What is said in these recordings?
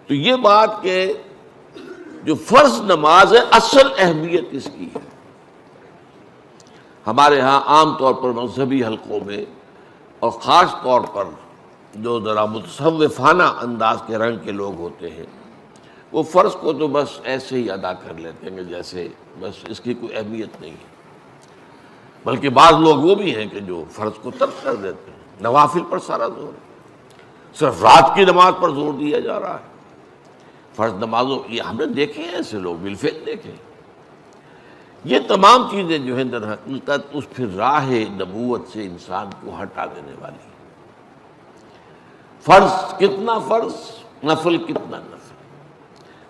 تو یہ بات کہ جو فرض نماز ہے اصل اہمیت اس کی ہے. ہمارے ہاں عام طور پر مذہبی حلقوں میں اور خاص طور پر جو ذرا متصوفانہ انداز کے رنگ کے لوگ ہوتے ہیں وہ فرض کو تو بس ایسے ہی ادا کر لیتے ہیں کہ جیسے بس اس کی کوئی اہمیت نہیں ہے. بلکہ بعض لوگ وہ بھی ہیں کہ جو فرض کو ترک کر دیتے ہیں. نوافل پر سارا زور ہے، صرف رات کی نماز پر زور دیا جا رہا ہے. فرض نمازوں یہ ہم نے دیکھے ہیں، ایسے لوگ بالفعل دیکھے. یہ تمام چیزیں جو ہیں در حقیقت اس پھر راہ نبوت سے انسان کو ہٹا دینے والی ہیں. فرض کتنا فرض، نفل کتنا نفل.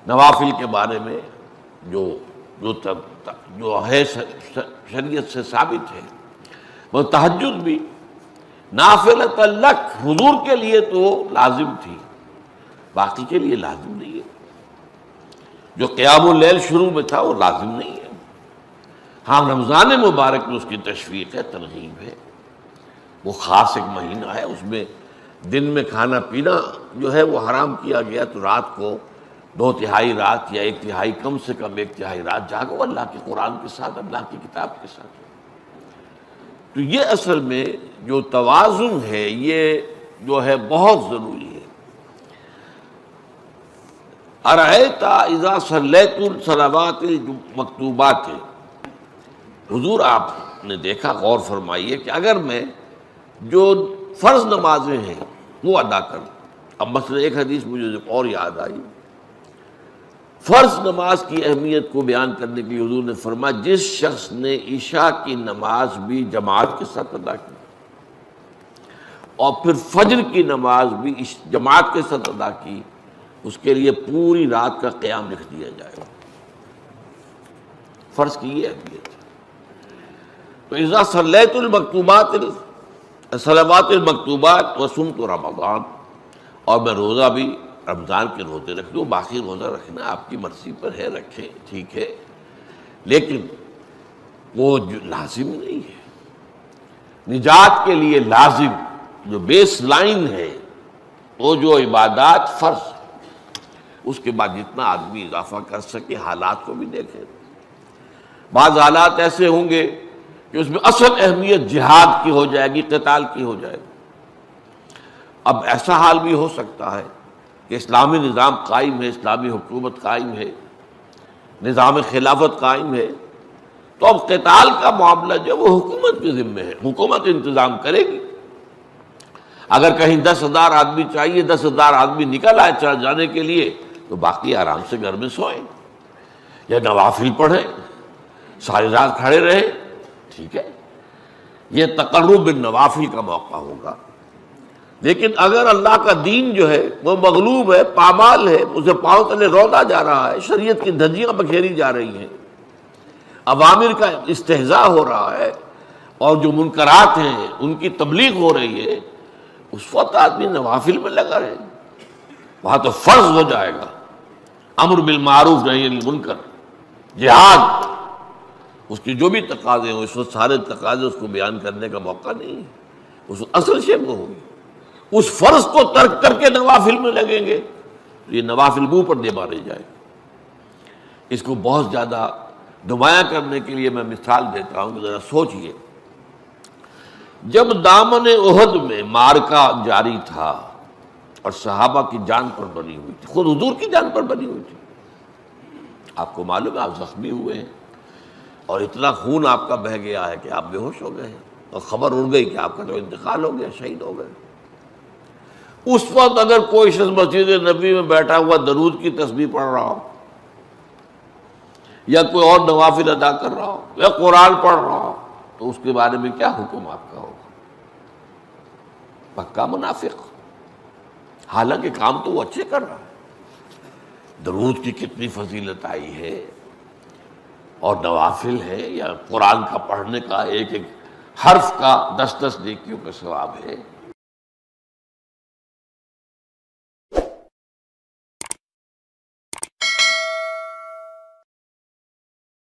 نوافل کے بارے میں جو ہے شریعت سے ثابت ہے، وہ تہجد بھی نافلۃ لک، حضور کے لیے تو لازم تھی، باقی کے لیے لازم نہیں ہے. جو قیام اللیل شروع میں تھا وہ لازم نہیں ہے. ہاں رمضان مبارک میں اس کی تشویق ہے، ترغیب ہے. وہ خاص ایک مہینہ ہے، اس میں دن میں کھانا پینا جو ہے وہ حرام کیا گیا، تو رات کو 2/3 رات یا 1/3 کم سے کم 1/3 رات جاگو اللہ کے قرآن کے ساتھ، اللہ کی کتاب کے ساتھ. تو یہ اصل میں جو توازن ہے یہ جو ہے بہت ضروری ہے. ارأیت اذا صلیت الصلوات المکتوبات، حضور آپ نے دیکھا، غور فرمائیے کہ اگر میں جو فرض نمازیں ہیں وہ ادا کروں. اب مثلا ایک حدیث مجھے اور یاد آئی، فرض نماز کی اہمیت کو بیان کرنے کے لیے حضور نے فرمایا جس شخص نے عشاء کی نماز بھی جماعت کے ساتھ ادا کی اور پھر فجر کی نماز بھی جماعت کے ساتھ ادا کی، اس کے لیے پوری رات کا قیام لکھ دیا جائے گا. فرض کی یہ اہمیت ہے. تو اذا صلیت المکتوبات صلوات المکتوبات وصمت رمضان، اور میں روزہ بھی رمضان کے روزے رکھ دوں، باقی روزہ رکھنا آپ کی مرضی پر ہے، رکھیں ٹھیک ہے، لیکن وہ جو لازم نہیں ہے. نجات کے لیے لازم جو بیس لائن ہے وہ جو عبادات فرض، اس کے بعد جتنا آدمی اضافہ کر سکے. حالات کو بھی دیکھیں، بعض حالات ایسے ہوں گے کہ اس میں اصل اہمیت جہاد کی ہو جائے گی، قتال کی ہو جائے گی. اب ایسا حال بھی ہو سکتا ہے کہ اسلامی نظام قائم ہے، اسلامی حکومت قائم ہے، نظام خلافت قائم ہے، تو اب قتال کا معاملہ جو وہ حکومت کے ذمہ ہے، حکومت انتظام کرے گی. اگر کہیں 10,000 آدمی چاہیے، 10,000 آدمی نکل آئے چل جانے کے لیے، تو باقی آرام سے گھر میں سوئیں یا نوافل پڑھیں، ساری رات کھڑے رہیں، ٹھیک ہے. یہ تقرب بالنوافل کا موقع ہوگا. لیکن اگر اللہ کا دین جو ہے وہ مغلوب ہے، پامال ہے، اسے پاؤں تلے رودا جا رہا ہے، شریعت کی دھجیاں بکھیری جا رہی ہیں، عوامر کا استہزاء ہو رہا ہے، اور جو منکرات ہیں ان کی تبلیغ ہو رہی ہے، اس وقت آدمی نوافل میں لگا رہے. وہاں تو فرض ہو جائے گا امر بالمعروف نہی عن المنکر، جہاد، اس کی جو بھی تقاضے ہوں اس وقت سارے تقاضے اس کو بیان کرنے کا موقع نہیں ہے. اس اصل شے وہ ہوگی. اس فرض کو ترک کر کے نوافل میں لگیں گے تو یہ نوافل منہ پر دے مارے جائے. اس کو بہت زیادہ نمایاں کرنے کے لیے میں مثال دیتا ہوں کہ ذرا سوچئے. جب دامن احد میں معرکہ جاری تھا اور صحابہ کی جان پر بنی ہوئی تھی، خود حضور کی جان پر بنی ہوئی تھی، آپ کو معلوم ہے آپ زخمی ہوئے ہیں اور اتنا خون آپ کا بہہ گیا ہے کہ آپ بے ہوش ہو گئے ہیں، اور خبر اڑ گئی کہ آپ کا تو انتقال ہو گیا، شہید ہو گئے. اس وقت اگر کوئی شخص مسجد نبی میں بیٹھا ہوا درود کی تسبیح پڑھ رہا ہو، یا کوئی اور نوافل ادا کر رہا ہو، یا قرآن پڑھ رہا ہو، تو اس کے بارے میں کیا حکم آپ کا ہوگا؟ پکا منافق. حالانکہ کام تو وہ اچھے کر رہا ہے. درود کی کتنی فضیلت آئی ہے، اور نوافل ہے، یا قرآن کا پڑھنے کا ایک ایک حرف کا 10 نیکیوں کا ثواب ہے.